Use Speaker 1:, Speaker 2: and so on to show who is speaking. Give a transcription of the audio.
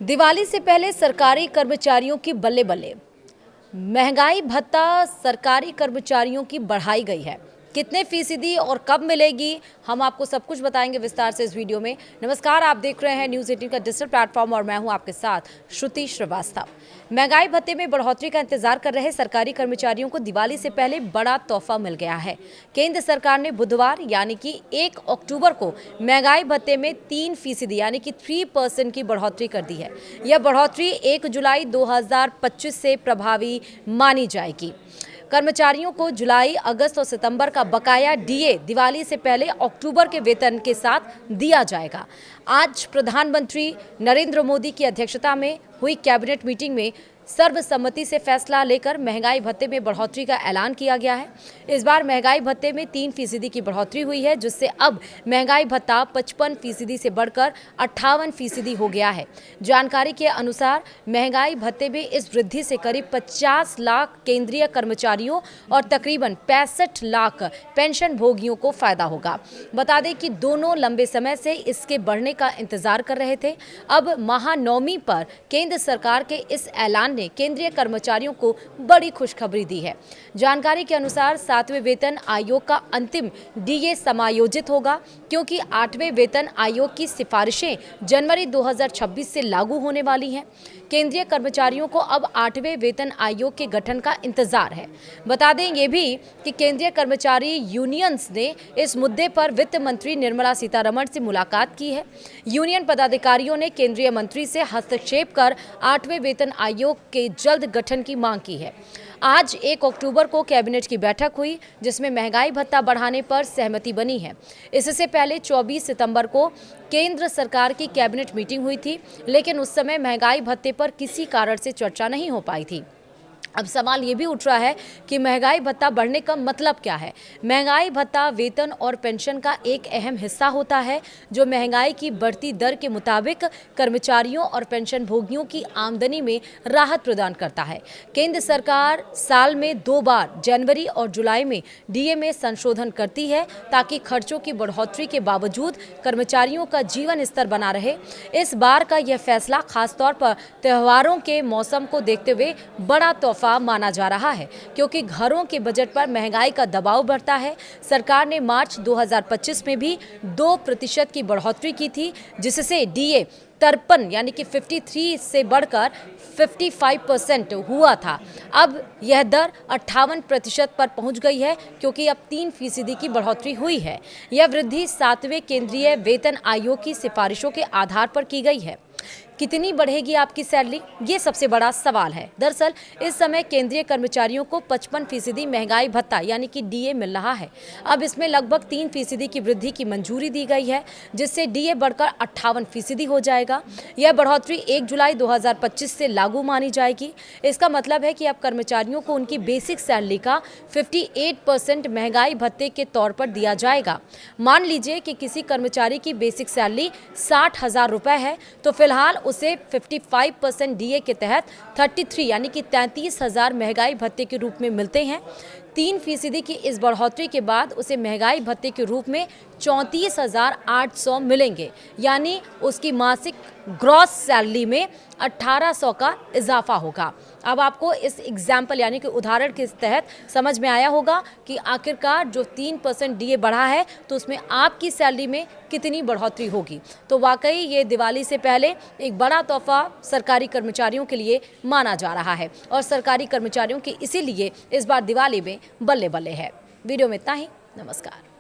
Speaker 1: दिवाली से पहले सरकारी कर्मचारियों की बल्ले बल्ले। महंगाई भत्ता सरकारी कर्मचारियों की बढ़ाई गई है। कितने फीसदी और कब मिलेगी, हम आपको सब कुछ बताएंगे विस्तार से इस वीडियो में। नमस्कार, आप देख रहे हैं न्यूज़ 18 का डिजिटल प्लेटफॉर्म और मैं हूं आपके साथ श्रुति श्रीवास्तव। महंगाई भत्ते में बढ़ोतरी का इंतजार कर रहे सरकारी कर्मचारियों को दिवाली से पहले बड़ा तोहफा मिल गया है। केंद्र सरकार ने बुधवार यानी कि 1 अक्टूबर को महंगाई भत्ते में 3% यानी कि 3% की बढ़ोतरी कर दी है। यह बढ़ोतरी 1 जुलाई 2025 से प्रभावी मानी जाएगी। कर्मचारियों को जुलाई, अगस्त और सितंबर का बकाया डीए दिवाली से पहले अक्टूबर के वेतन के साथ दिया जाएगा। आज प्रधानमंत्री नरेंद्र मोदी की अध्यक्षता में हुई कैबिनेट मीटिंग में सर्वसम्मति से फैसला लेकर महंगाई भत्ते में बढ़ोतरी का ऐलान किया गया है। इस बार महंगाई भत्ते में 3% की बढ़ोतरी हुई है, जिससे अब महंगाई भत्ता 55% से बढ़कर 58% हो गया है। जानकारी के अनुसार महंगाई भत्ते में इस वृद्धि से करीब 50 लाख केंद्रीय कर्मचारियों और तकरीबन 65 लाख पेंशन भोगियों को फायदा होगा। बता दें कि दोनों लंबे समय से इसके बढ़ने का इंतजार कर रहे थे। अब महानवमी पर केंद्र सरकार के इस ऐलान ने केंद्रीय कर्मचारियों को बड़ी खुशखबरी दी है। जानकारी के अनुसार 7वें वेतन आयोग का अंतिम डीए समायोजित होगा, क्योंकि 8वें वेतन आयोग की सिफारिशें जनवरी 2026 से लागू होने वाली हैं। केंद्रीय कर्मचारियों को अब 8वें वेतन आयोग के गठन का इंतजार है। बता दें ये भी कि केंद्रीय कर्मचारी यूनियंस ने इस मुद्दे पर वित्त मंत्री निर्मला सीतारमण से मुलाकात की है। यूनियन पदाधिकारियों ने केंद्रीय मंत्री से हस्तक्षेप कर 8वें वेतन आयोग के जल्द गठन की मांग की है। आज 1 अक्टूबर को कैबिनेट की बैठक हुई, जिसमें महंगाई भत्ता बढ़ाने पर सहमति बनी है। इससे पहले 24 सितंबर को केंद्र सरकार की कैबिनेट मीटिंग हुई थी, लेकिन उस समय महंगाई भत्ते पर किसी कारण से चर्चा नहीं हो पाई थी। अब सवाल ये भी उठ रहा है कि महंगाई भत्ता बढ़ने का मतलब क्या है। महंगाई भत्ता वेतन और पेंशन का एक अहम हिस्सा होता है, जो महंगाई की बढ़ती दर के मुताबिक कर्मचारियों और पेंशन भोगियों की आमदनी में राहत प्रदान करता है। केंद्र सरकार साल में 2 बार जनवरी और जुलाई में डीए में संशोधन करती है, ताकि खर्चों की बढ़ोतरी के बावजूद कर्मचारियों का जीवन स्तर बना रहे। इस बार का यह फैसला खासतौर पर त्योहारों के मौसम को देखते हुए बड़ा तोहफा माना जा रहा है, क्योंकि घरों के बजट पर महंगाई का दबाव बढ़ता है। सरकार ने मार्च 2025 में भी 2% की बढ़ोतरी की थी, जिससे डीए 53 यानी कि 53 से बढ़कर 55% हुआ था। अब यह दर 58% पर पहुंच गई है, क्योंकि अब 3% की बढ़ोतरी हुई है। यह वृद्धि 7वें केंद्रीय वेतन आयोग की सिफारिशों के आधार पर की गई है। कितनी बढ़ेगी आपकी सैलरी, ये सबसे बड़ा सवाल है। दरअसल इस समय केंद्रीय कर्मचारियों को 55% महंगाई भत्ता यानी कि डीए मिल रहा है। अब इसमें लगभग 3% की वृद्धि की मंजूरी दी गई है, जिससे डीए बढ़कर 58% हो जाएगा। यह बढ़ोतरी 1 जुलाई 2025 से लागू मानी जाएगी। इसका मतलब है कि अब कर्मचारियों को उनकी बेसिक सैलरी का 58% महंगाई भत्ते के तौर पर दिया जाएगा। मान लीजिए कि किसी कर्मचारी की बेसिक सैलरी 60,000 रुपये है, तो फिलहाल उसे 55% डीए के तहत 33 यानी कि 33,000 महंगाई भत्ते के रूप में मिलते हैं। 3% की इस बढ़ोतरी के बाद उसे महंगाई भत्ते के रूप में 34,800 मिलेंगे, यानी उसकी मासिक ग्रॉस सैलरी में 1,800 का इजाफा होगा। अब आपको इस एग्जाम्पल यानी कि उदाहरण के तहत समझ में आया होगा कि आखिरकार जो 3% डीए बढ़ा है, तो उसमें आपकी सैलरी में कितनी बढ़ोतरी होगी। तो वाकई ये दिवाली से पहले एक बड़ा तोहफा सरकारी कर्मचारियों के लिए माना जा रहा है, और सरकारी कर्मचारियों की इसीलिए इस बार दिवाली में बल्ले बल्ले है। वीडियो में इतना ही। नमस्कार।